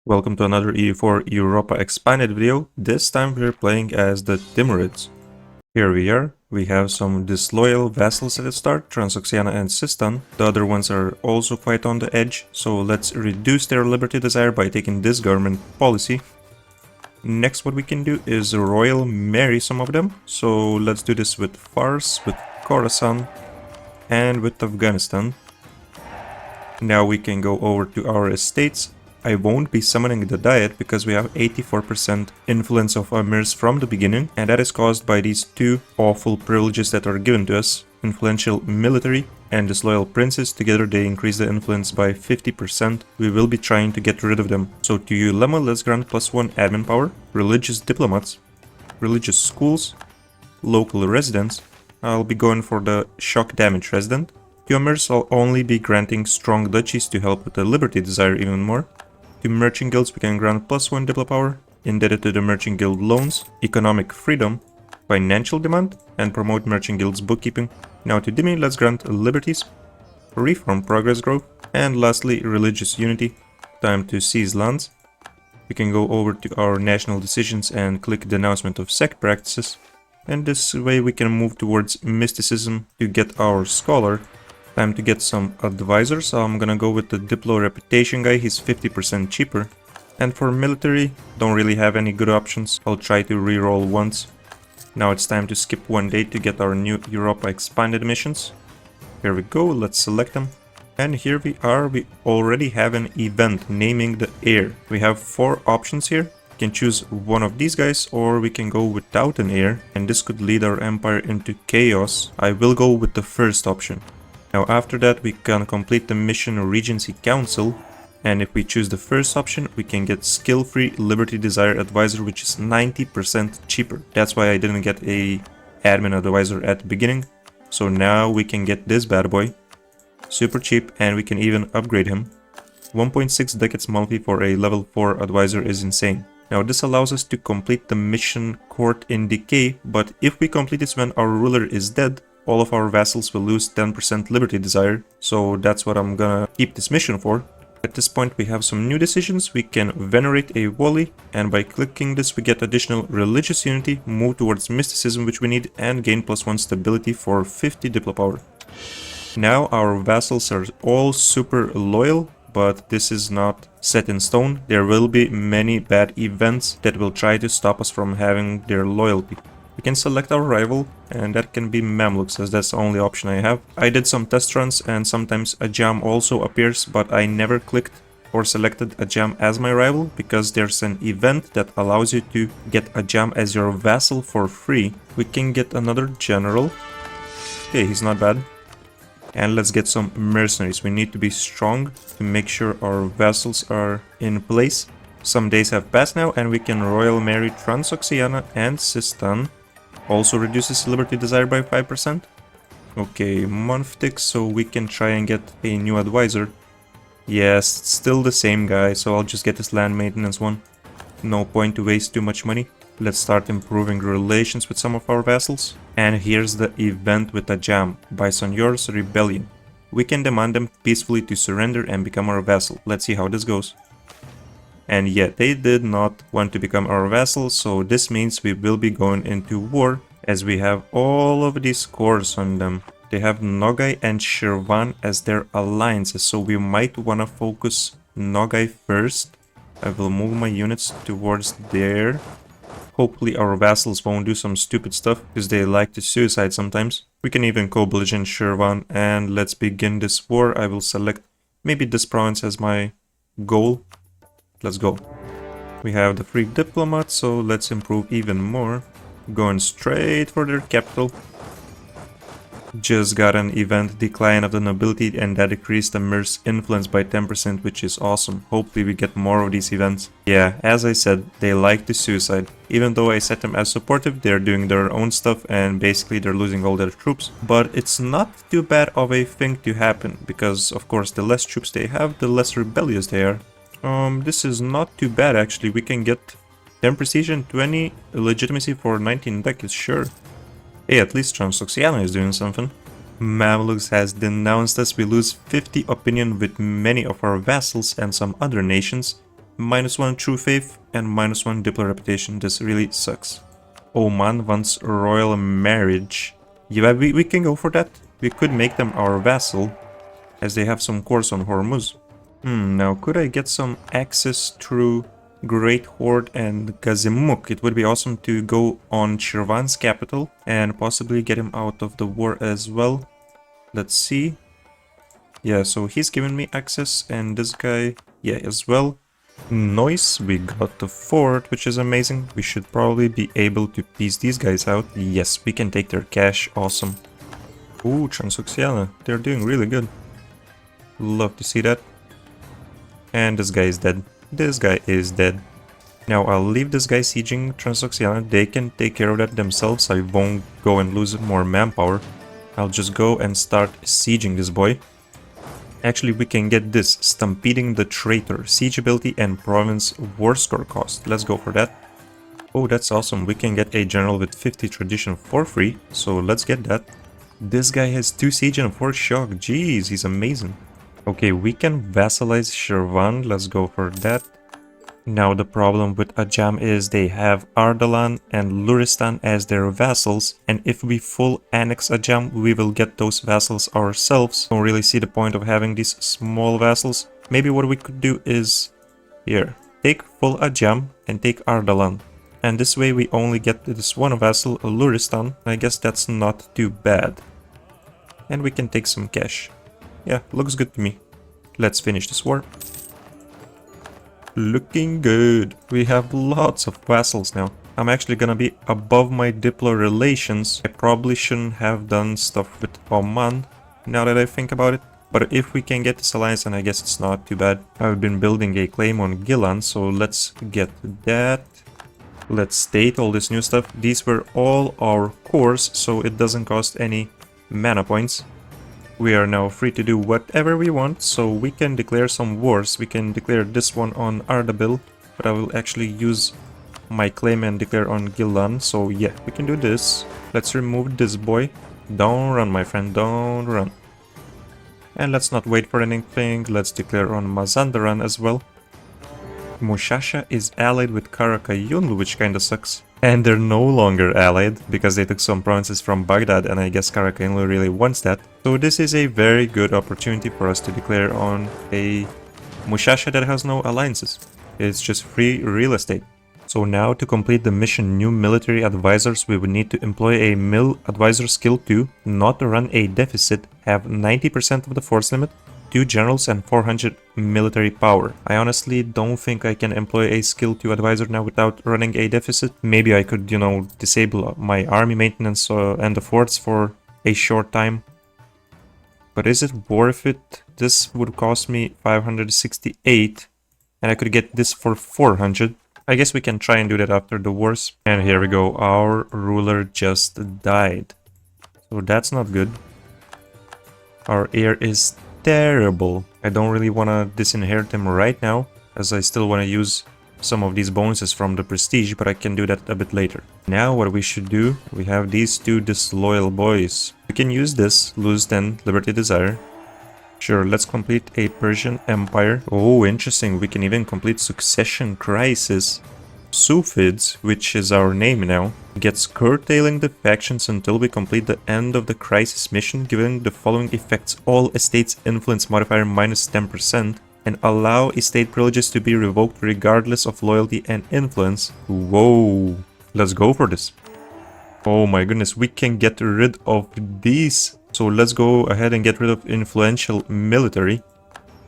Welcome to another EU4 Europa Expanded video. This time we're playing as the Timurids. Here we are. We have some disloyal vassals at the start, Transoxiana and Sistan. The other ones are also quite on the edge, so let's reduce their liberty desire by taking this government policy. Next, what we can do is royal marry some of them. So let's do this with Fars, with Khorasan, and with Afghanistan. Now we can go over to our estates. I won't be summoning the Diet because we have 84% influence of emirs from the beginning, and that is caused by these two awful privileges that are given to us. Influential military and disloyal princes, together they increase the influence by 50%. We will be trying to get rid of them. So to you Lemma, let's grant +1 admin power, religious diplomats, religious schools, local residents. I'll be going for the shock damage resident. To emirs I'll only be granting strong duchies to help with the liberty desire even more. To merchant guilds we can grant +1 diplo power, indebted to the merchant guild loans, economic freedom, financial demand, and promote merchant guilds bookkeeping. Now to Dimi let's grant liberties, reform progress growth, and lastly religious unity. Time to seize lands. We can go over to our national decisions and click denouncement of sect practices, and this way we can move towards mysticism to get our scholar. Time to get some advisors. I'm gonna go with the Diplo reputation guy, he's 50% cheaper. And for military, don't really have any good options. I'll try to reroll once. Now it's time to skip one day to get our new Europa Expanded missions. Here we go, let's select them. And here we are, we already have an event naming the heir. We have 4 options here. We can choose one of these guys, or we can go without an heir, and this could lead our empire into chaos. I will go with the first option. Now after that we can complete the mission Regency Council, and if we choose the first option we can get skill-free Liberty Desire Advisor, which is 90% cheaper. That's why I didn't get a admin advisor at the beginning. So now we can get this bad boy, super cheap, and we can even upgrade him. 1.6 ducats monthly for a level 4 advisor is insane. Now this allows us to complete the mission Court in Decay, but if we complete this when our ruler is dead, all of our vassals will lose 10% liberty desire, so that's what I'm gonna keep this mission for. At this point we have some new decisions. We can venerate a wali, and by clicking this we get additional religious unity, move towards mysticism which we need, and gain +1 stability for 50 diplo power. Now our vassals are all super loyal, but this is not set in stone. There will be many bad events that will try to stop us from having their loyalty. We can select our rival, and that can be Mamluks, as that's the only option I have. I did some test runs and sometimes a jam also appears, but I never clicked or selected a jam as my rival because there's an event that allows you to get a jam as your vassal for free. We can get another general. Okay, he's not bad. And let's get some mercenaries. We need to be strong to make sure our vassals are in place. Some days have passed now and we can royal marry Transoxiana and Sistan. Also reduces liberty desire by 5%. Okay, month ticks, so we can try and get a new advisor. Yes, still the same guy, so I'll just get this land maintenance one. No point to waste too much money. Let's start improving relations with some of our vassals. And here's the event with a jam, Bicenyor's Rebellion. We can demand them peacefully to surrender and become our vassal. Let's see how this goes. And yet they did not want to become our vassals, so this means we will be going into war, as we have all of these cores on them. They have Nogai and Shirvan as their alliances, so we might want to focus Nogai first. I will move my units towards there. Hopefully our vassals won't do some stupid stuff, because they like to suicide sometimes. We can even co-belligerent Shirvan, and let's begin this war. I will select maybe this province as my goal. Let's go. We have the free diplomat, so let's improve even more. Going straight for their capital. Just got an event decline of the nobility, and that decreased the Mir's influence by 10%, which is awesome. Hopefully we get more of these events. Yeah, as I said, they like to suicide. Even though I set them as supportive, they're doing their own stuff and basically they're losing all their troops. But it's not too bad of a thing to happen, because of course the less troops they have, the less rebellious they are. This is not too bad actually. We can get 10 prestige and 20 legitimacy for 19 ducats, sure. Hey, at least Transoxiana is doing something. Mamluks has denounced us. We lose 50 opinion with many of our vassals and some other nations. -1 true faith and -1 diplo reputation. This really sucks. Oman wants royal marriage. Yeah, we can go for that. We could make them our vassal, as they have some cores on Hormuz. Now could I get some access through Great Horde and Gazimuk? It would be awesome to go on Shirvan's capital and possibly get him out of the war as well. Let's see. Yeah, so he's given me access, and this guy, yeah, as well. Nice, we got the fort, which is amazing. We should probably be able to piece these guys out. Yes, we can take their cash, awesome. Ooh, Transoxiana, they're doing really good. Love to see that. And this guy is dead. This guy is dead. Now I'll leave this guy sieging Transoxiana. They can take care of that themselves. I won't go and lose more manpower. I'll just go and start sieging this boy. Actually, we can get this, Stampeding the Traitor, siege ability and province war score cost. Let's go for that. Oh, that's awesome. We can get a general with 50 tradition for free, so let's get that. This guy has 2 siege and 4 shock. Jeez, he's amazing. Okay, we can vassalize Shirvan. Let's go for that. Now the problem with Ajam is they have Ardalan and Luristan as their vassals, and if we full annex Ajam, we will get those vassals ourselves. Don't really see the point of having these small vassals. Maybe what we could do is here, take full Ajam and take Ardalan. And this way we only get this one vassal, Luristan. I guess that's not too bad. And we can take some cash. Yeah, looks good to me. Let's finish this war. Looking good. We have lots of vassals now. I'm actually gonna be above my diplo relations. I probably shouldn't have done stuff with Oman, now that I think about it. But if we can get this alliance, then I guess it's not too bad. I've been building a claim on Gilan, so let's get that. Let's state all this new stuff. These were all our cores, so it doesn't cost any mana points. We are now free to do whatever we want, so we can declare some wars. We can declare this one on Ardabil, but I will actually use my claim and declare on Gilan. So yeah, we can do this. Let's remove this boy. Don't run, my friend, don't run. And let's not wait for anything. Let's declare on Mazandaran as well. Mushasha is allied with Karakayunlu, which kinda sucks. And they're no longer allied, because they took some provinces from Baghdad, and I guess Karakayunlu really wants that. So this is a very good opportunity for us to declare on a Mushasha that has no alliances. It's just free real estate. So now to complete the mission New Military Advisors, we would need to employ a Mil Advisor Skill 2, not run a deficit, have 90% of the force limit, 2 generals and 400 military power. I honestly don't think I can employ a skill 2 advisor now without running a deficit. Maybe I could, you know, disable my army maintenance and the forts for a short time. But is it worth it? This would cost me 568 and I could get this for 400. I guess we can try and do that after the wars. And here we go, our ruler just died. So that's not good. Our heir is terrible. I don't really want to disinherit him right now, as I still want to use some of these bonuses from the prestige, but I can do that a bit later. Now what we should do, we have these 2 disloyal boys. We can use this, lose 10, Liberty Desire. Sure, let's complete a Persian Empire. Oh, interesting, we can even complete Succession Crisis. Sufids, which is our name now, gets curtailing the factions until we complete the end of the crisis mission, giving the following effects: all estates influence modifier -10%, and allow estate privileges to be revoked regardless of loyalty and influence. Whoa, let's go for this. Oh my goodness, we can get rid of these. So let's go ahead and get rid of influential military.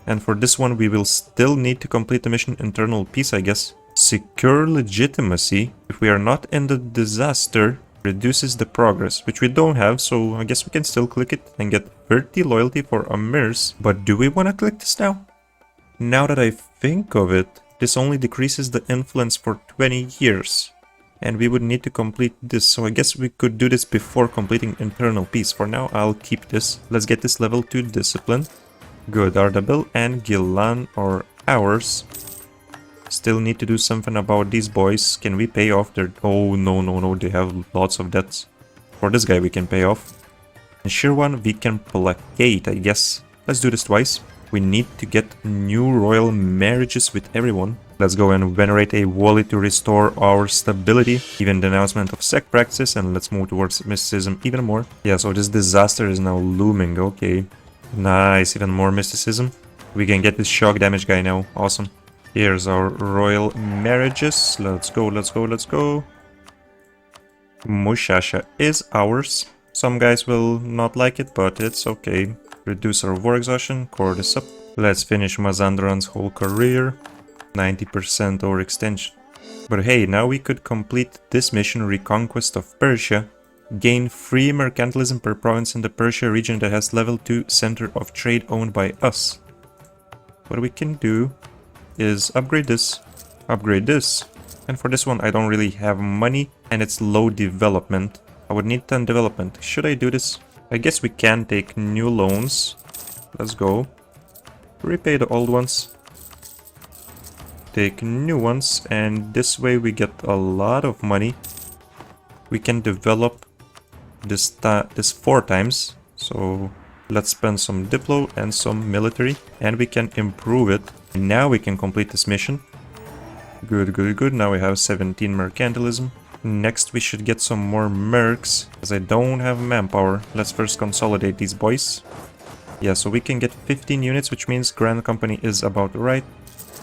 And for this one, we will still need to complete the mission Internal Peace, I guess. Secure legitimacy, if we are not in the disaster, reduces the progress, which we don't have, so I guess we can still click it and get 30 loyalty for Amirs. But do we want to click this now? Now that I think of it, this only decreases the influence for 20 years. And we would need to complete this, so I guess we could do this before completing Internal Peace. For now, I'll keep this. Let's get this level 2 discipline. Good, Ardabil and Gilan are ours. Still need to do something about these boys. Can we pay off their... Oh, no, they have lots of debts. For this guy we can pay off. And Shirwan we can placate, I guess. Let's do this twice. We need to get new royal marriages with everyone. Let's go and venerate a wali to restore our stability, even the announcement of sect practices, and let's move towards mysticism even more. Yeah, so this disaster is now looming, okay. Nice, even more mysticism. We can get this shock damage guy now, awesome. Here's our royal marriages, let's go, let's go, let's go. Mushasha is ours. Some guys will not like it, but it's okay. Reduce our war exhaustion, core this up. Let's finish Mazandaran's whole career. 90% overextension. But hey, now we could complete this mission, Reconquest of Persia. Gain free mercantilism per province in the Persia region that has level 2 center of trade owned by us. What we can do is upgrade this, and for this one I don't really have money and it's low development. I would need 10 development. Should I do this? I guess we can take new loans. Let's go. Repay the old ones. Take new ones, and this way we get a lot of money. We can develop this 4 times. So let's spend some diplo and some military, and we can improve it. Now we can complete this mission. Good, good, good. Now we have 17 mercantilism. Next we should get some more mercs, as I don't have manpower. Let's first consolidate these boys. Yeah, so we can get 15 units, which means Grand Company is about right.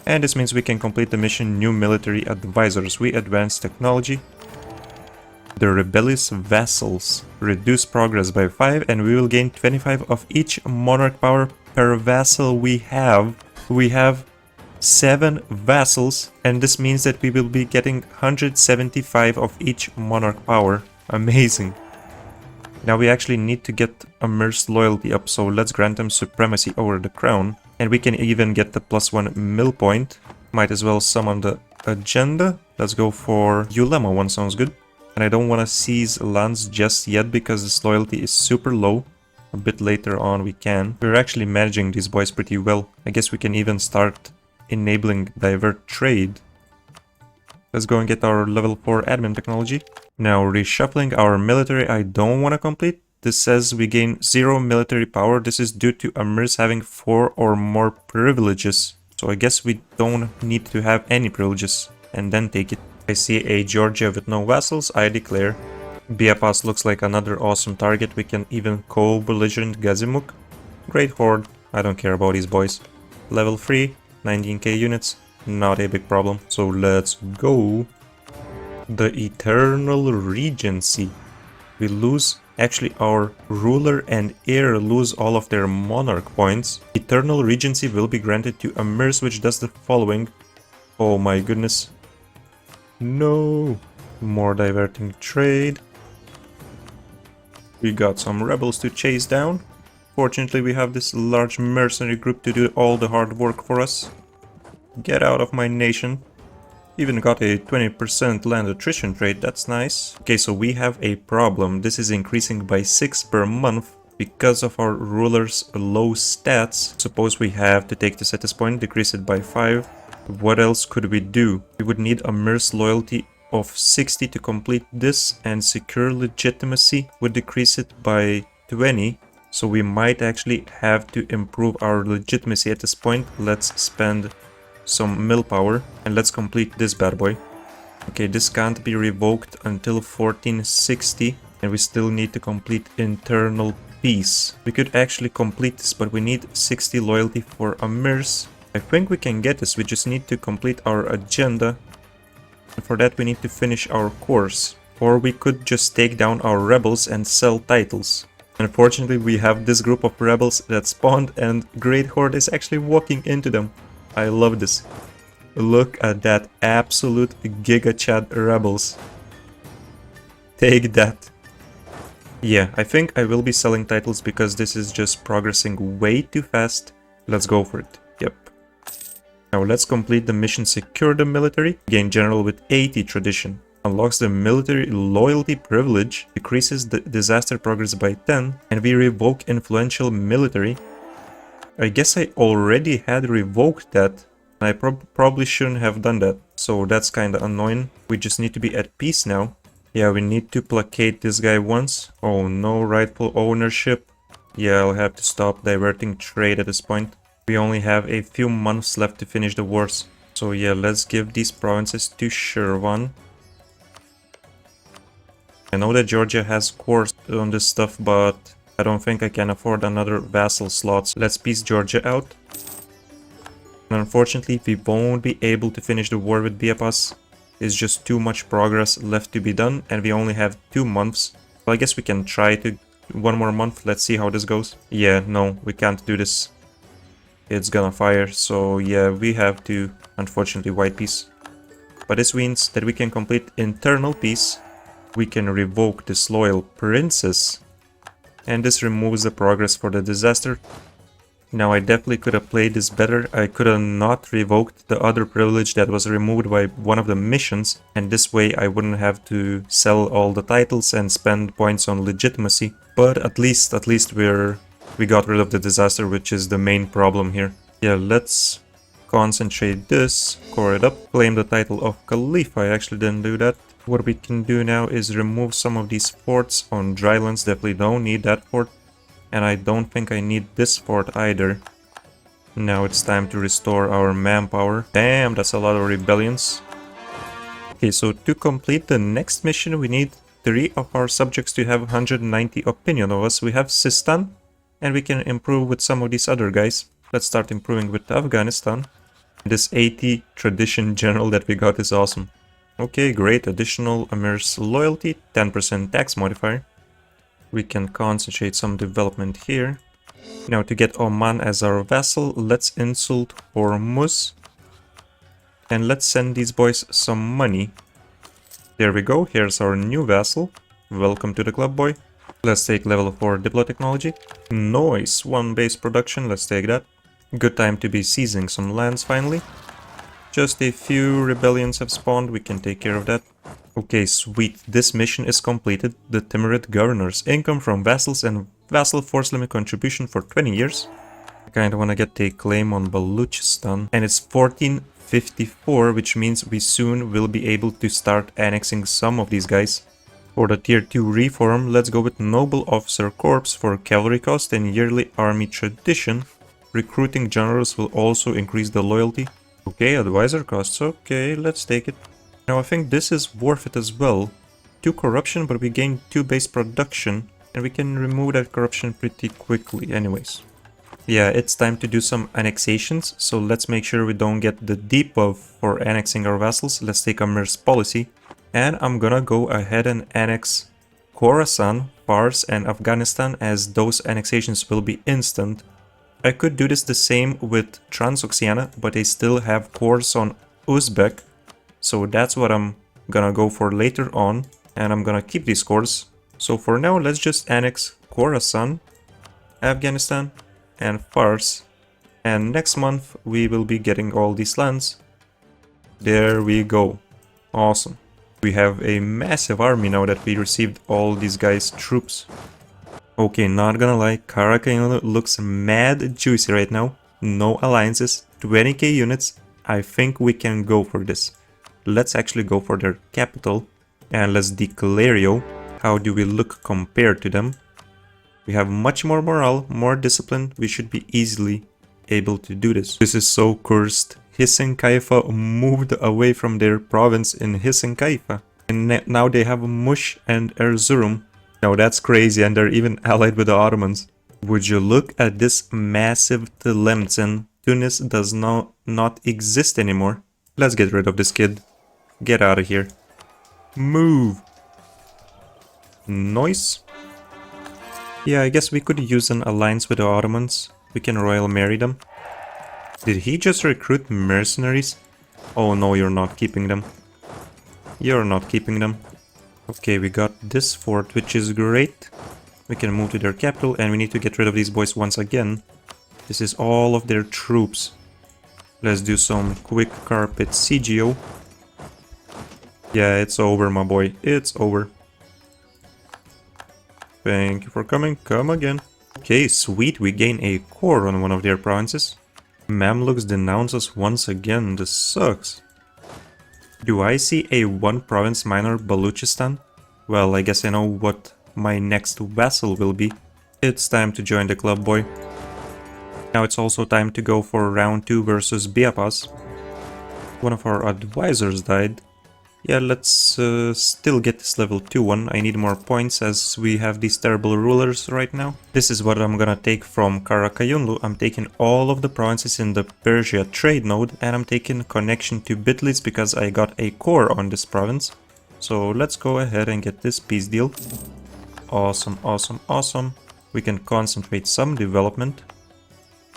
And this means we can complete the mission New Military Advisors. We advance technology. The rebellious vassals. Reduce progress by 5, and we will gain 25 of each monarch power per vassal we have. We have 7 vassals, and this means that we will be getting 175 of each monarch power. Amazing. Now we actually need to get Amir's loyalty up, so let's grant him supremacy over the crown. And we can even get the +1 mill point. Might as well summon the agenda. Let's go for Ulema one, sounds good. And I don't want to seize lands just yet because this loyalty is super low. A bit later on we can. We're actually managing these boys pretty well. I guess we can even start enabling divert trade. Let's go and get our level 4 admin technology. Now reshuffling our military I don't want to complete. This says we gain 0 military power. This is due to Amirs having 4 or more privileges. So I guess we don't need to have any privileges and then take it. I see a Georgia with no vassals, I declare. Biapas looks like another awesome target. We can even co-belligerent Gazimuk. Great Horde, I don't care about these boys. Level 3, 19k units, not a big problem. So let's go. The Eternal Regency. We lose, actually our ruler and heir lose all of their monarch points. Eternal Regency will be granted to Amirs, which does the following. Oh my goodness. No. More diverting trade. We got some rebels to chase down. Fortunately we have this large mercenary group to do all the hard work for us. Get out of my nation. Even got a 20% land attrition rate, that's nice. Okay, so we have a problem. This is increasing by 6 per month because of our ruler's low stats. Suppose we have to take this at this point, decrease it by 5. What else could we do? We would need Amir's loyalty of 60 to complete this, and secure legitimacy would decrease it by 20. So we might actually have to improve our legitimacy at this point. Let's spend some mill power and let's complete this bad boy. Okay, this can't be revoked until 1460, and we still need to complete internal peace. We could actually complete this, but we need 60 loyalty for Amirs. I think we can get this, we just need to complete our agenda, and for that we need to finish our course. Or we could just take down our rebels and sell titles. Unfortunately we have this group of rebels that spawned, and Great Horde is actually walking into them. I love this. Look at that absolute Giga Chad rebels. Take that. Yeah, I think I will be selling titles because this is just progressing way too fast. Let's go for it. Yep. Now let's complete the mission Secure the Military. Gain General with 80 tradition. Unlocks the military loyalty privilege. Decreases the disaster progress by 10. And we revoke influential military. I guess I already had revoked that. I probably shouldn't have done that. So that's kinda annoying. We just need to be at peace now. Yeah, we need to placate this guy once. Oh no, rightful ownership. Yeah, I'll have to stop diverting trade at this point. We only have a few months left to finish the wars. So yeah, let's give these provinces to Shirvan. I know that Georgia has cores on this stuff, but I don't think I can afford another vassal slots. Let's peace Georgia out. And unfortunately, we won't be able to finish the war with Biapas. There's just too much progress left to be done, and we only have 2 months. So I guess we can try to 1 more month. Let's see how this goes. Yeah, no, we can't do this. It's gonna fire, so yeah, we have to, unfortunately, white peace. But this means that we can complete internal peace. We can revoke disloyal princes. And this removes the progress for the disaster. Now I definitely could have played this better. I could have not revoked the other privilege that was removed by one of the missions, and this way I wouldn't have to sell all the titles and spend points on legitimacy. But at least we got rid of the disaster, which is the main problem here. Yeah, let's concentrate this, core it up, claim the title of Caliphate. I actually didn't do that. What we can do now is remove some of these forts on drylands. Definitely don't need that fort. And I don't think I need this fort either. Now it's time to restore our manpower. Damn, that's a lot of rebellions. Okay, so to complete the next mission, we need 3 of our subjects to have 190 opinion of us. We have Sistan, and we can improve with some of these other guys. Let's start improving with Afghanistan. This 80 tradition general that we got is awesome. Okay, great. Additional Amir's loyalty, 10% tax modifier. We can concentrate some development here. Now to get Oman as our vassal, let's insult Hormuz. And let's send these boys some money. There we go, here's our new vassal. Welcome to the club, boy. Let's take level 4 Diplo technology. Nice, 1 base production, let's take that. Good time to be seizing some lands finally. Just a few rebellions have spawned, we can take care of that. Okay, sweet. This mission is completed. The Timurid governors. Income from vassals and vassal force limit contribution for 20 years. I kinda wanna get a claim on Baluchistan. And it's 1454, which means we soon will be able to start annexing some of these guys. For the tier 2 reform, let's go with Noble Officer Corps for cavalry cost and yearly army tradition. Recruiting generals will also increase the loyalty. Okay, advisor costs. Okay, let's take it. Now I think this is worth it as well. 2 corruption, but we gain 2 base production, and we can remove that corruption pretty quickly anyways. Yeah, it's time to do some annexations, so let's make sure we don't get the debuff for annexing our vassals. Let's take Amir's policy, and I'm gonna go ahead and annex Khorasan, Fars, and Afghanistan, as those annexations will be instant. I could do this the same with Transoxiana, but they still have cores on Uzbek. So that's what I'm gonna go for later on, and I'm gonna keep these cores. So for now, let's just annex Khorasan, Afghanistan, and Fars. And next month, we will be getting all these lands. There we go. Awesome. We have a massive army now that we received all these guys' troops. Okay, not gonna lie, Karakhin looks mad juicy right now. No alliances, 20k units. I think we can go for this. Let's actually go for their capital, and let's declare you. How do we look compared to them? We have much more morale, more discipline. We should be easily able to do this. This is so cursed. Hissen Kaifa moved away from their province in Hissen Kaifa, and now they have Mush and Erzurum. Now that's crazy, and they're even allied with the Ottomans. Would you look at this massive Tlemcen? Tunis does not exist anymore. Let's get rid of this kid. Get out of here. Move. Nice. Yeah, I guess we could use an alliance with the Ottomans. We can royal marry them. Did he just recruit mercenaries? Oh no, you're not keeping them. You're not keeping them. Okay, we got this fort, which is great. We can move to their capital, and we need to get rid of these boys once again. This is all of their troops. Let's do some quick carpet CGO. Yeah, it's over, my boy. It's over. Thank you for coming. Come again. Okay, sweet. We gain a core on one of their provinces. Mamluks denounce us once again. This sucks. Do I see a 1 province minor Baluchistan? Well, I guess I know what my next vassal will be. It's time to join the club, boy. Now it's also time to go for round 2 versus Biapas. One of our advisors died. Yeah, let's still get this level 2 one. I need more points as we have these terrible rulers right now. This is what I'm gonna take from Karakayunlu. I'm taking all of the provinces in the Persia trade node, and I'm taking connection to Bitlis because I got a core on this province. So let's go ahead and get this peace deal. Awesome, awesome, awesome. We can concentrate some development.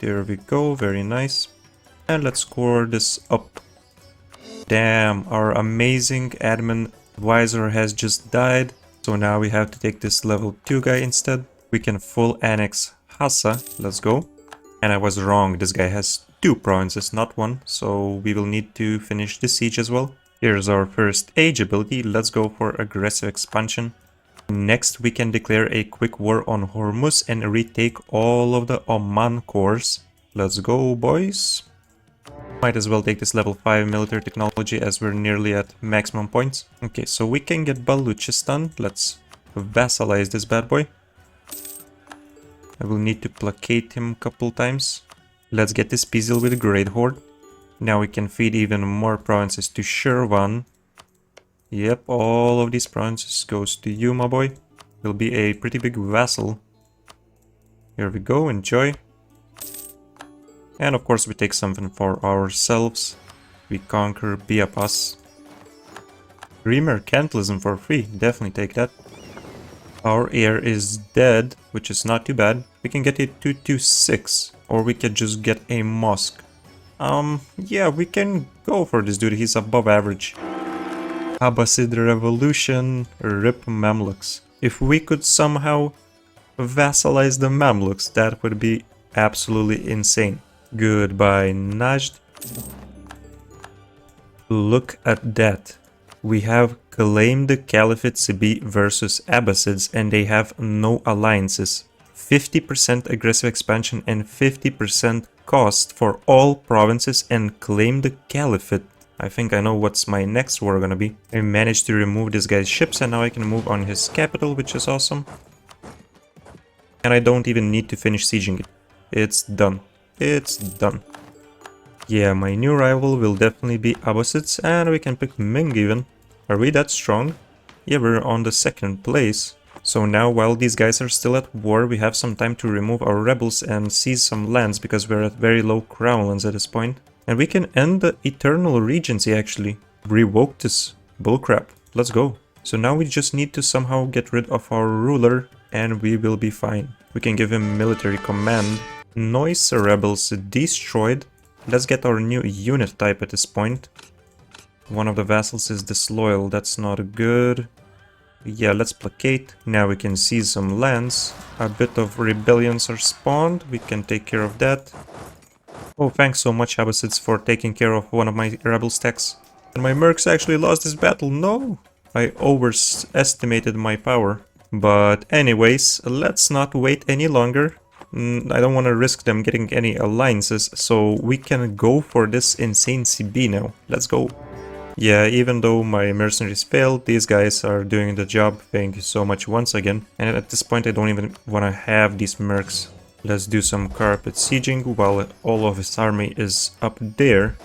There we go, very nice. And let's score this up. Damn, our amazing admin advisor has just died. So now we have to take this level 2 guy instead. We can full annex Hassa. Let's go. And I was wrong. This guy has 2 provinces, not 1. So we will need to finish the siege as well. Here's our first age ability. Let's go for aggressive expansion. Next, we can declare a quick war on Hormuz and retake all of the Oman cores. Let's go, boys. Might as well take this level 5 military technology as we're nearly at maximum points. Okay, so we can get Baluchistan. Let's vassalize this bad boy. I will need to placate him a couple times. Let's get this peace deal with the Great Horde. Now we can feed even more provinces to Shirvan. Yep, all of these provinces goes to you, my boy. Will be a pretty big vassal. Here we go, enjoy. And of course we take something for ourselves. We conquer Biapas. Mercantilism for free, definitely take that. Our heir is dead, which is not too bad. We can get it 226, or we could just get a mosque. Yeah, we can go for this dude, he's above average. Abbasid Revolution, RIP Mamluks. If we could somehow vassalize the Mamluks, that would be absolutely insane. Goodbye, Najd. Look at that. We have claimed the Caliphate Sibi versus Abbasids and they have no alliances. 50% aggressive expansion and 50% cost for all provinces and claim the Caliphate. I think I know what's my next war gonna be. I managed to remove this guy's ships and now I can move on his capital, which is awesome. And I don't even need to finish sieging it. It's done. It's done. Yeah, my new rival will definitely be Abbasids, and we can pick Ming even. Are we that strong? Yeah, we're on the 2nd place. So now, while these guys are still at war, we have some time to remove our rebels and seize some lands, because we're at very low crown lands at this point. And we can end the Eternal Regency actually. Revoke this bullcrap. Let's go. So now we just need to somehow get rid of our ruler, and we will be fine. We can give him military command. Noise rebels destroyed. Let's get our new unit type at this point. One of the vassals is disloyal, that's not good. Yeah, let's placate. Now we can seize some lands. A bit of rebellions are spawned, we can take care of that. Oh, thanks so much, Abbasids, for taking care of one of my rebel stacks. And my mercs actually lost this battle, no! I overestimated my power. But anyways, let's not wait any longer. I don't want to risk them getting any alliances, so we can go for this insane CB now. Let's go. Yeah, even though my mercenaries failed, these guys are doing the job. Thank you so much once again. And at this point I don't even want to have these mercs. Let's do some carpet sieging while all of his army is up there.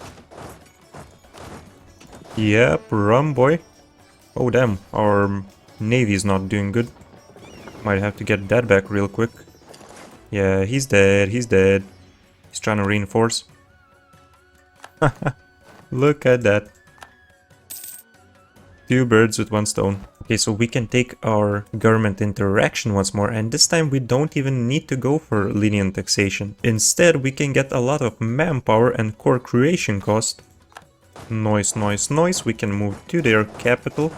Yep, run boy. Oh damn, our navy is not doing good. Might have to get that back real quick. Yeah, he's dead, he's dead. He's trying to reinforce. Look at that. 2 birds with 1 stone. Okay, so we can take our government interaction once more, and this time we don't even need to go for lenient taxation. Instead, we can get a lot of manpower and core creation cost. Noise, noise, noise. We can move to their capital.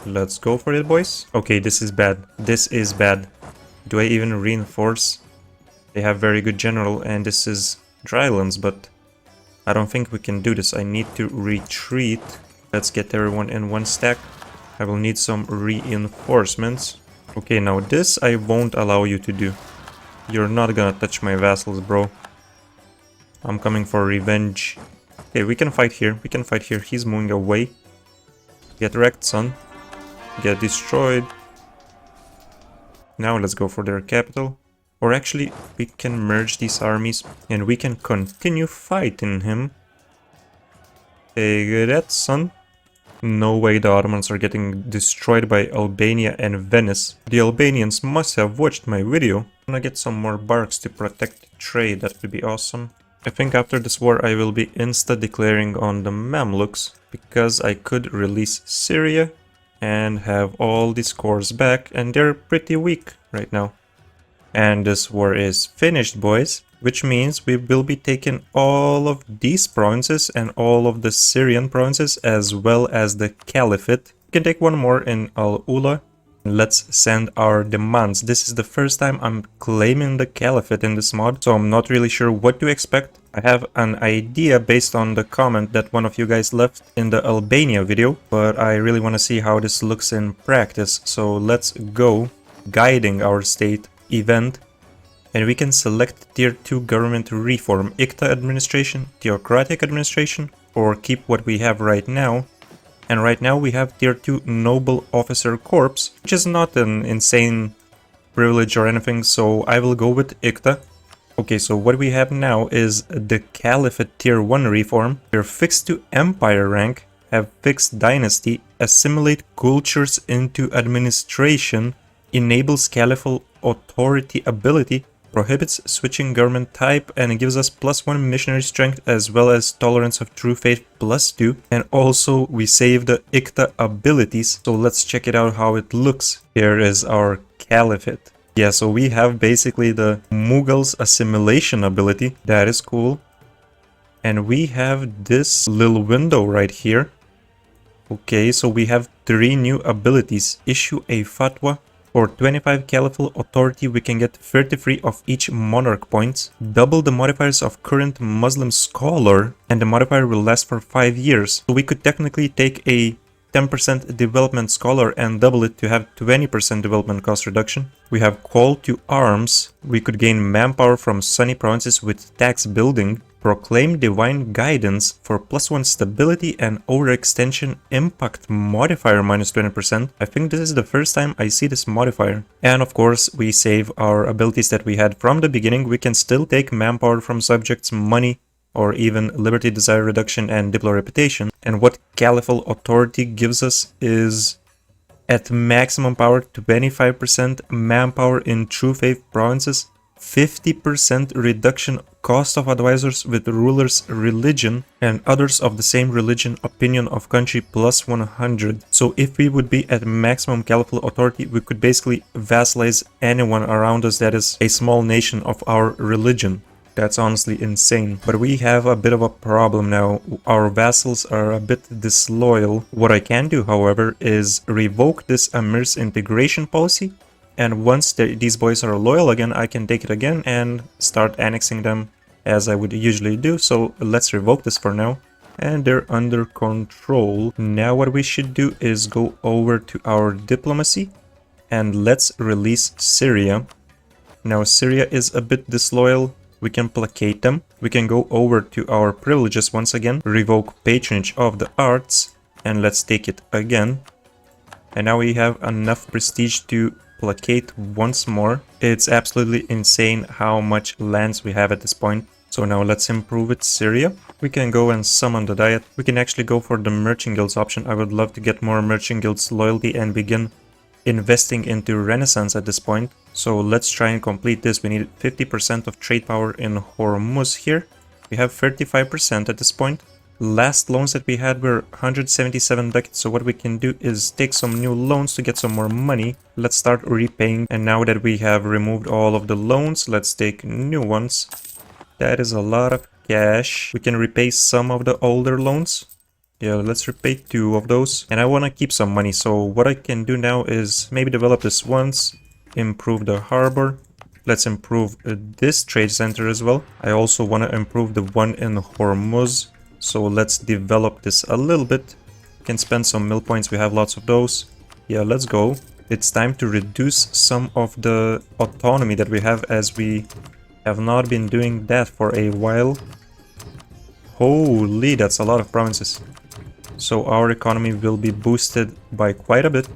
Let's go for it, boys. Okay, this is bad. This is bad. Do I even reinforce? They have very good general and this is drylands, but I don't think we can do this. I need to retreat. Let's get everyone in 1 stack. I will need some reinforcements. Okay, now this I won't allow you to do. You're not gonna touch my vassals, bro. I'm coming for revenge. Okay, we can fight here. We can fight here. He's moving away. Get wrecked, son. Get destroyed. Now let's go for their capital. Or actually, we can merge these armies and we can continue fighting him. Take that, son. No way the Ottomans are getting destroyed by Albania and Venice. The Albanians must have watched my video. I'm gonna get some more barks to protect trade, that would be awesome. I think after this war I will be insta-declaring on the Mamluks, because I could release Syria and have all these cores back, and they're pretty weak right now. And this war is finished, boys, which means we will be taking all of these provinces and all of the Syrian provinces as well as the Caliphate. We can take one more in Al-Ula. Let's send our demands. This is the first time I'm claiming the Caliphate in this mod, so I'm not really sure what to expect. I have an idea based on the comment that one of you guys left in the Albania video, but I really want to see how this looks in practice. So let's go. Guiding our state event, and we can select tier 2 government reform, ICTA administration, theocratic administration, or keep what we have right now. And right now we have tier 2 noble officer corps, which is not an insane privilege or anything, so I will go with ICTA. Okay, so what we have now is the Caliphate tier 1 reform. We're fixed to empire rank, have fixed dynasty, assimilate cultures into administration, enables caliphal authority ability, prohibits switching government type, and it gives us +1 missionary strength as well as tolerance of true faith +2. And also we save the ICTA abilities, so let's check it out how it looks. Here is our Caliphate. Yeah, so we have basically the Mughals assimilation ability. That is cool. And we have this little window right here. Okay, so we have 3 new abilities. Issue a fatwa. For 25 caliphal authority, we can get 33 of each monarch points, double the modifiers of current Muslim scholar, and the modifier will last for 5 years. So we could technically take a 10% development scholar and double it to have 20% development cost reduction. We have call to arms. We could gain manpower from sunny provinces with tax building. Proclaim divine guidance for +1 stability and overextension impact modifier -20%. I think this is the first time I see this modifier. And of course, we save our abilities that we had from the beginning. We can still take manpower from subjects, money, or even liberty, desire reduction, and diplo reputation. And what caliphal authority gives us is at maximum power 25% manpower in true faith provinces, 50% reduction cost of advisors with rulers' religion and others of the same religion opinion of country +100. So if we would be at maximum caliphal authority, we could basically vassalize anyone around us that is a small nation of our religion. That's honestly insane. But we have a bit of a problem now. Our vassals are a bit disloyal. What I can do, however, is revoke this Amir's integration policy. And once these boys are loyal again, I can take it again and start annexing them as I would usually do. So let's revoke this for now. And they're under control. Now what we should do is go over to our diplomacy and let's release Syria. Now Syria is a bit disloyal. We can placate them. We can go over to our privileges once again, revoke patronage of the arts, and let's take it again. And now we have enough prestige to placate once more. It's absolutely insane how much lands we have at this point. So now let's improve it, Syria. We can go and summon the diet. We can actually go for the merchant guilds option. I would love to get more merchant guilds loyalty and begin investing into Renaissance at this point. So let's try and complete this. We need 50% of trade power in Hormuz here. We have 35% at this point. Last loans that we had were 177 ducats, so what we can do is take some new loans to get some more money. Let's start repaying, and now that we have removed all of the loans, let's take new ones. That is a lot of cash. We can repay some of the older loans. Yeah, let's repay 2 of those. And I want to keep some money, so what I can do now is maybe develop this once, improve the harbor. Let's improve this trade center as well. I also want to improve the one in Hormuz. So let's develop this a little bit. Can spend some mill points, we have lots of those. Yeah, let's go. It's time to reduce some of the autonomy that we have, as we have not been doing that for a while. Holy, that's a lot of provinces. So our economy will be boosted by quite a bit.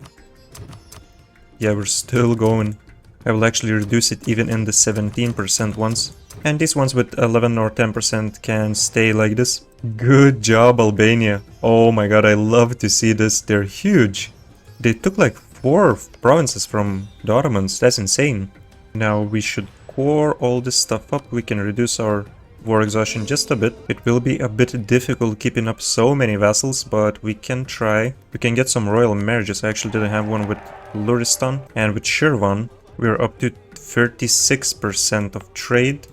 Yeah, we're still going. I will actually reduce it even in the 17% ones. And these ones with 11 or 10% can stay like this. Good job, Albania. Oh my god, I love to see this. They're huge. They took like 4 provinces from the Ottomans. That's insane. Now we should core all this stuff up. We can reduce our war exhaustion just a bit. It will be a bit difficult keeping up so many vassals, but we can try. We can get some royal marriages. I actually didn't have one with Luristan. And with Shirvan, we're up to 36% of trade.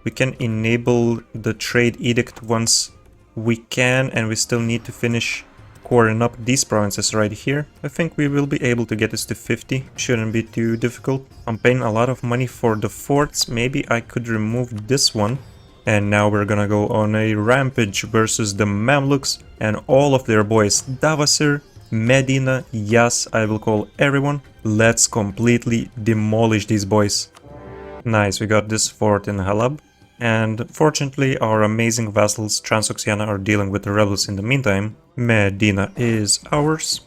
We can enable the trade edict once we can, and we still need to finish coring up these provinces right here. I think we will be able to get this to 50. Shouldn't be too difficult. I'm paying a lot of money for the forts. Maybe I could remove this one. And now we're gonna go on a rampage versus the Mamluks and all of their boys. Davasir, Medina, Yas, I will call everyone. Let's completely demolish these boys. Nice, we got this fort in Halab. And fortunately, our amazing vassals Transoxiana are dealing with the rebels in the meantime. Medina is ours.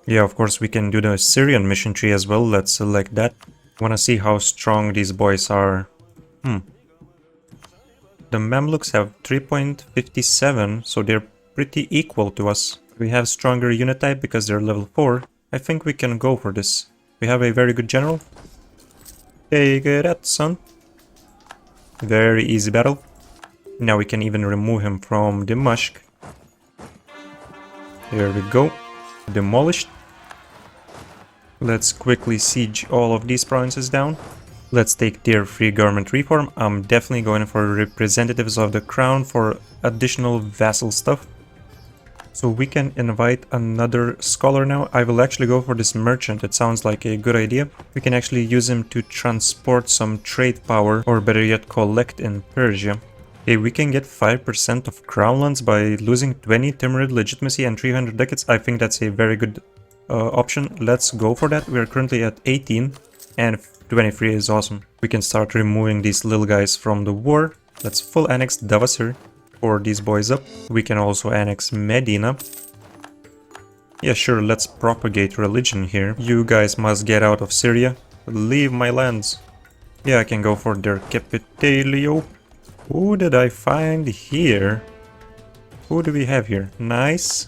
Yeah, of course, we can do the Syrian mission tree as well. Let's select that. Wanna see how strong these boys are. The Mamluks have 3.57, so they're pretty equal to us. We have stronger unit type because they're level 4. I think we can go for this. We have a very good general. Take that, son. Very easy battle. Now we can even remove him from Dimashq. Here we go. Demolished. Let's quickly siege all of these provinces down. Let's take tier 3 government reform. I'm definitely going for representatives of the crown for additional vassal stuff. So we can invite another scholar now. I will actually go for this merchant. It sounds like a good idea. We can actually use him to transport some trade power, or better yet, collect in Persia. Okay, we can get 5% of crown lands by losing 20 Timurid legitimacy and 300 ducats. I think that's a very good option. Let's go for that. We are currently at 18 and 23 is awesome. We can start removing these little guys from the war. Let's full annex Davasir. For these boys up. We can also annex Medina. Yeah, sure, let's propagate religion here. You guys must get out of Syria. Leave my lands. Yeah, I can go for their Capitolio. Who did I find here? Who do we have here? Nice.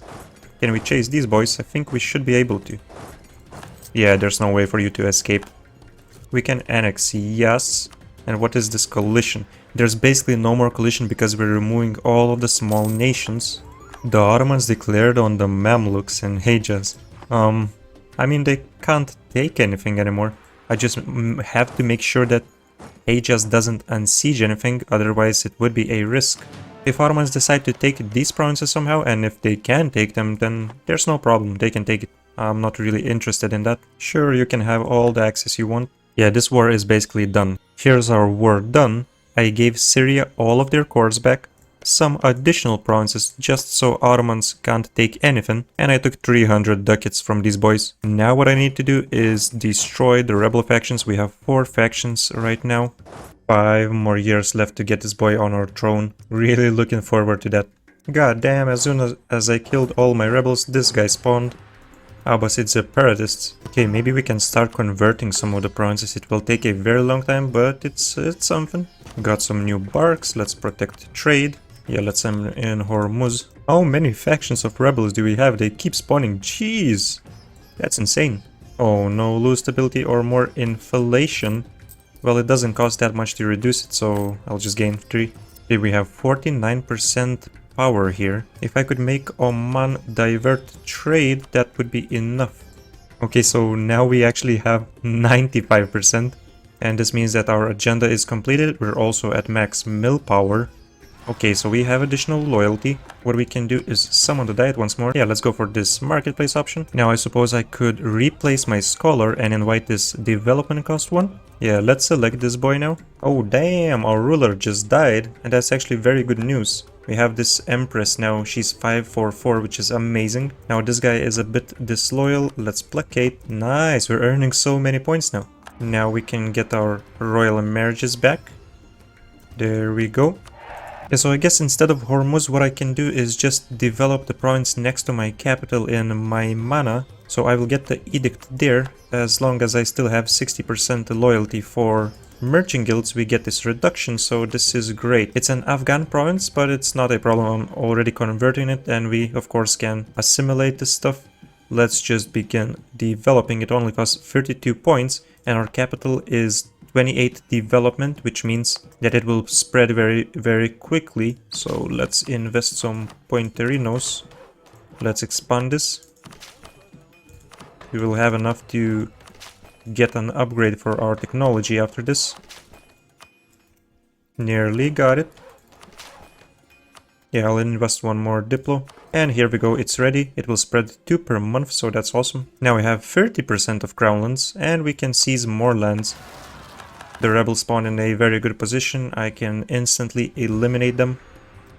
Can we chase these boys? I think we should be able to. Yeah, there's no way for you to escape. We can annex Yas. And what is this coalition? There's basically no more coalition because we're removing all of the small nations. The Ottomans declared on the Mamluks and Hejaz. I mean, they can't take anything anymore. I just have to make sure that Hejaz doesn't unsiege anything, otherwise it would be a risk. If Ottomans decide to take these provinces somehow, and if they can take them, then there's no problem, they can take it. I'm not really interested in that. Sure, you can have all the access you want. Yeah, this war is basically done. Here's our war done. I gave Syria all of their cores back, some additional provinces just so Ottomans can't take anything, and I took 300 ducats from these boys. Now what I need to do is destroy the rebel factions. We have 4 factions right now. 5 more years left to get this boy on our throne. Really looking forward to that. God damn, as soon as I killed all my rebels, this guy spawned. Abbasid separatists. Okay, maybe we can start converting some of the provinces. It will take a very long time, but it's something. Got some new barks. Let's protect trade. Yeah, let's send in Hormuz. How many factions of rebels do we have? They keep spawning. Jeez, that's insane. Oh no, lose stability or more inflation. Well, it doesn't cost that much to reduce it, so I'll just gain 3. Okay, we have 49% power here. If I could make Oman divert trade, that would be enough. Okay, so now we actually have 95%, and this means that our agenda is completed. We're also at max mill power. Okay, so we have additional loyalty. What we can do is summon the diet once more. Yeah, let's go for this marketplace option. Now I suppose I could replace my scholar and invite this development cost one. Yeah, let's select this boy now. Oh damn, our ruler just died, and that's actually very good news. We have this Empress now, she's 544, which is amazing. Now this guy is a bit disloyal, let's placate. Nice, we're earning so many points now. Now we can get our royal marriages back. There we go. Yeah, so I guess instead of Hormuz, what I can do is just develop the province next to my capital in Maimana. So I will get the edict there, as long as I still have 60% loyalty for merchant guilds we get this reduction, so this is great. It's an Afghan province, but it's not a problem. I'm already converting it, and we of course can assimilate this stuff. Let's just begin developing. It only costs 32 points, and our capital is 28 development, which means that it will spread very quickly. So let's invest some pointerinos. Let's expand this. We will have enough to get an upgrade for our technology after this. Nearly got it. Yeah, I'll invest one more Diplo. And here we go, it's ready. It will spread 2 per month, so that's awesome. Now we have 30% of crown lands, and we can seize more lands. The rebels spawn in a very good position. I can instantly eliminate them.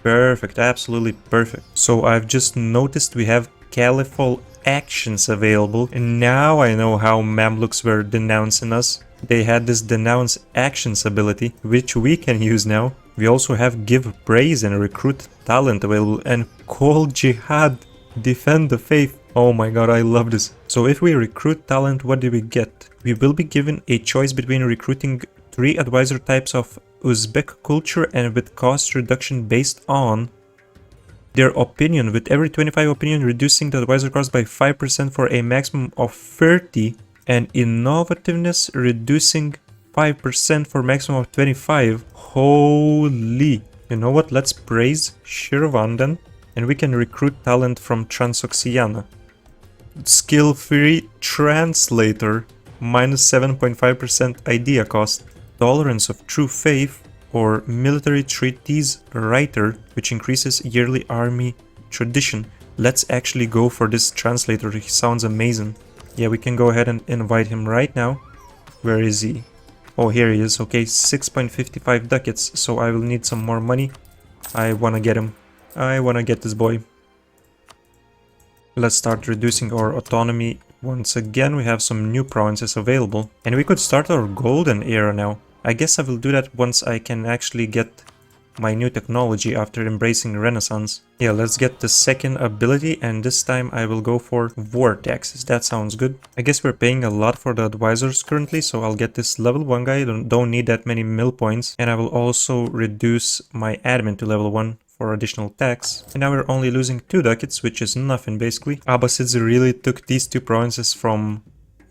Perfect, absolutely perfect. So I've just noticed we have Caliphate actions available, and now I know how Mamluks were denouncing us. They had this denounce actions ability, which we can use now. We also have give praise and recruit talent available, and call jihad, defend the faith. Oh my god, I love this. So if we recruit talent, what do we get? We will be given a choice between recruiting 3 advisor types of Uzbek culture and with cost reduction based on their opinion, with every 25 opinion reducing the advisor cost by 5% for a maximum of 30, and innovativeness reducing 5% for maximum of 25. Holy! You know what? Let's praise Shirvan then, and we can recruit talent from Transoxiana. Skill free translator, minus 7.5% idea cost. Tolerance of true faith, or military treaties writer, which increases yearly army tradition. Let's actually go for this translator. He sounds amazing. Yeah, we can go ahead and invite him right now. Where is he? Oh, here he is. Okay, 6.55 ducats, so I will need some more money. I wanna get him. I wanna get this boy. Let's start reducing our autonomy. Once again, we have some new provinces available, and we could start our golden era now. I guess I will do that once I can actually get my new technology after embracing Renaissance. Yeah, let's get the second ability, and this time I will go for war taxes. That sounds good. I guess we're paying a lot for the advisors currently, so I'll get this level 1 guy. Don't need that many mill points, and I will also reduce my admin to level 1 for additional tax. And now we're only losing 2 ducats, which is nothing basically. Abbasids really took these 2 provinces from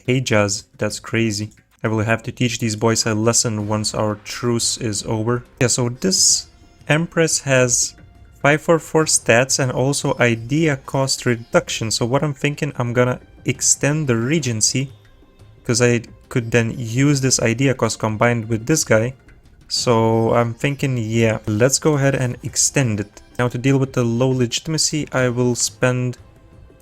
Hejaz. That's crazy. I will have to teach these boys a lesson once our truce is over. Yeah, so this Empress has 544 stats and also idea cost reduction. So what I'm thinking, I'm gonna extend the regency, because I could then use this idea cost combined with this guy. So I'm thinking, yeah, let's go ahead and extend it. Now to deal with the low legitimacy, I will spend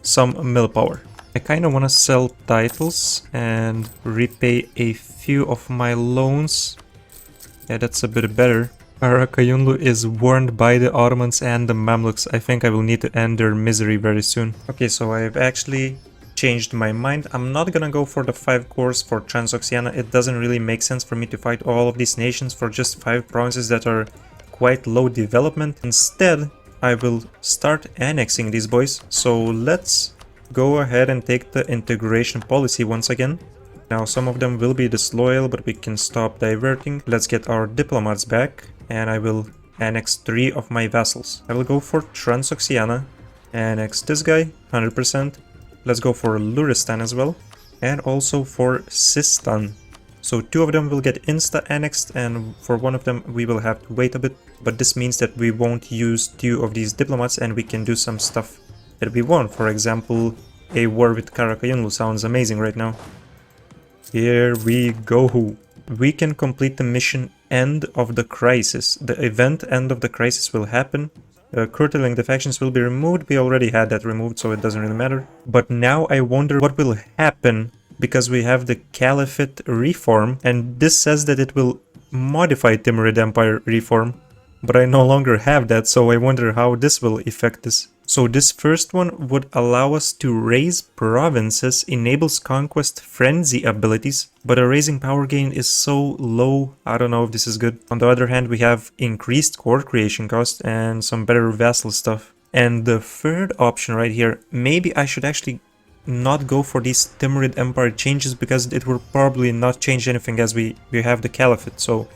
some mill power. I kind of want to sell titles and repay a few of my loans. Yeah, that's a bit better. Karakayunlu is warned by the Ottomans and the Mamluks. I think I will need to end their misery very soon. Okay, so I've actually changed my mind. I'm not gonna go for the 5 cores for Transoxiana. It doesn't really make sense for me to fight all of these nations for just 5 provinces that are quite low development. Instead, I will start annexing these boys. So let's go ahead and take the integration policy once again. Now some of them will be disloyal, but we can stop diverting. Let's get our diplomats back, and I will annex 3 of my vassals. I will go for Transoxiana, annex this guy, 100%. Let's go for Luristan as well, and also for Sistan. So 2 of them will get insta-annexed, and for 1 of them we will have to wait a bit. But this means that we won't use 2 of these diplomats, and we can do some stuff that we want. For example, a war with Karakayunlu sounds amazing right now. Here we go. We can complete the mission End of the Crisis. The event End of the Crisis will happen. Curtailing the factions will be removed. We already had that removed, so it doesn't really matter. But now I wonder what will happen, because we have the Caliphate reform, and this says that it will modify Timurid Empire reform. But I no longer have that, so I wonder how this will affect this. So this first one would allow us to raise provinces, enables conquest frenzy abilities, but a raising power gain is so low, I don't know if this is good. On the other hand, we have increased core creation cost and some better vassal stuff. And the third option right here, maybe I should actually not go for these Timurid Empire changes because it will probably not change anything as we have the Caliphate. So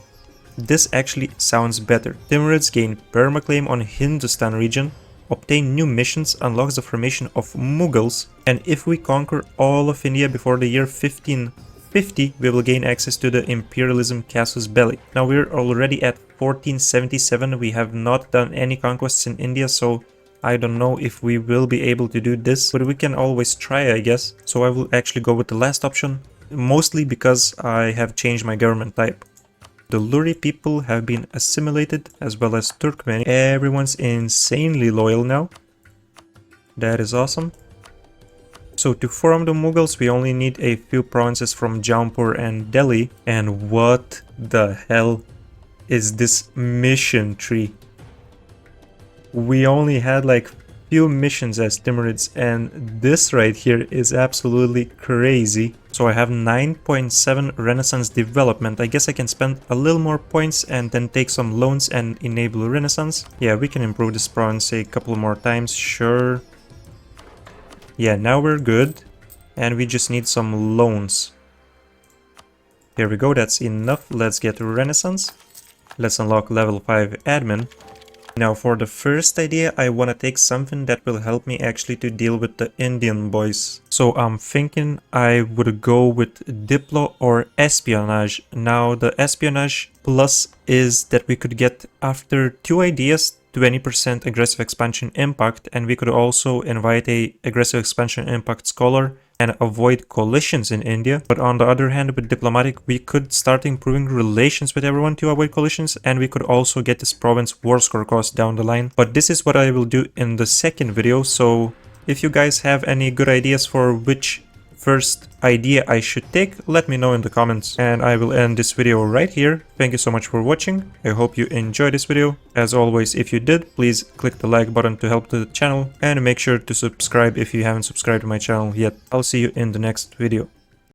this actually sounds better. Timurids gain permaclaim on Hindustan region, obtain new missions, unlocks the formation of Mughals, and if we conquer all of India before the year 1550, we will gain access to the imperialism casus belli. Now we're already at 1477, we have not done any conquests in India, so I don't know if we will be able to do this, but we can always try, I guess. So I will actually go with the last option, mostly because I have changed my government type. The Luri people have been assimilated, as well as Turkmen. Everyone's insanely loyal now. That is awesome. So to form the Mughals, we only need a few provinces from Jaunpur and Delhi. And what the hell is this mission tree? We only had like few missions as Timurids, and this right here is absolutely crazy. So I have 9.7 Renaissance development. I guess I can spend a little more points and then take some loans and enable Renaissance. Yeah, we can improve this province a couple more times, sure. Yeah, now we're good. And we just need some loans. Here we go, that's enough. Let's get Renaissance. Let's unlock level 5 admin. Now for the first idea, I want to take something that will help me actually to deal with the Indian boys. So I'm thinking I would go with Diplo or Espionage. Now the Espionage plus is that we could get after 2 ideas 20% aggressive expansion impact, and we could also invite a aggressive expansion impact scholar and avoid coalitions in India. But on the other hand, with diplomatic, we could start improving relations with everyone to avoid coalitions, and we could also get this province war score cost down the line. But this is what I will do in the second video, so if you guys have any good ideas for which first idea I should take, let me know in the comments. And I will end this video right here. Thank you so much for watching. I hope you enjoyed this video. As always, if you did, please click the like button to help the channel, and make sure to subscribe if you haven't subscribed to my channel yet. I'll see you in the next video.